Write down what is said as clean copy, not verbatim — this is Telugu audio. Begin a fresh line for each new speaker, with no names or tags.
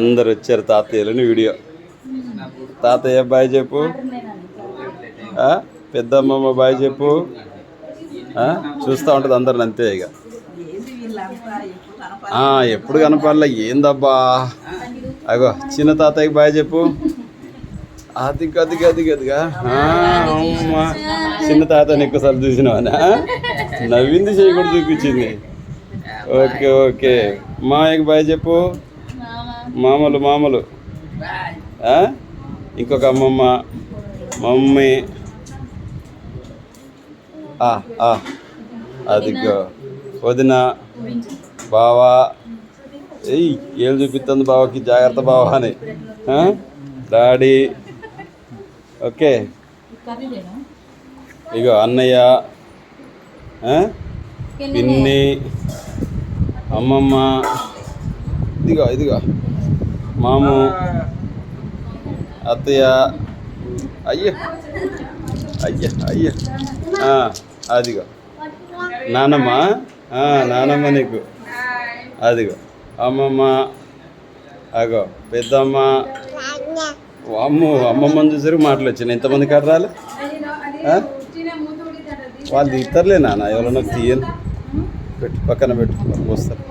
అందరు వచ్చారు తాతయ్యలని వీడియో. తాతయ్య బాయ్ చెప్పు, పెద్దమ్మమ్మ బాయ్ చెప్పు. చూస్తూ ఉంటుంది అందరిని అంతే ఇక. ఎప్పుడు కనపడలే ఏందబ్బా. అగో చిన్న తాతయ్యకి బాయ్ చెప్పు. అదిగా అమ్మా చిన్న తాతని ఎక్కువసార్లు చూసినావనా? నవ్వింది చేయకుండా చూపించింది. ఓకే ఓకే మాయకి బాయ్ చెప్పు. మామలు ఇంకొక అమ్మమ్మ మమ్మీ. అదిగో వదిన బావా. ఏళ్ళు చూపిస్తుంది బావకి, జాగ్రత్త బావా అని. డాడీ. ఓకే ఇగో అన్నయ్య, పిన్ని, అమ్మమ్మ, ఇదిగో మాము, అత్తయ్య. అయ్యో అదిగో నానమ్మ నీకు. అదిగో అమ్మమ్మ, అగో పెద్దమ్మ. అమ్మమ్మని చూసారు మాటలు వచ్చినాయి. ఎంతమంది కాడ రాలే? వాళ్ళు తీస్తారులే నాన్న, ఎవరన్నా తీయను. పెట్టు పక్కన పెట్టు వస్తారు.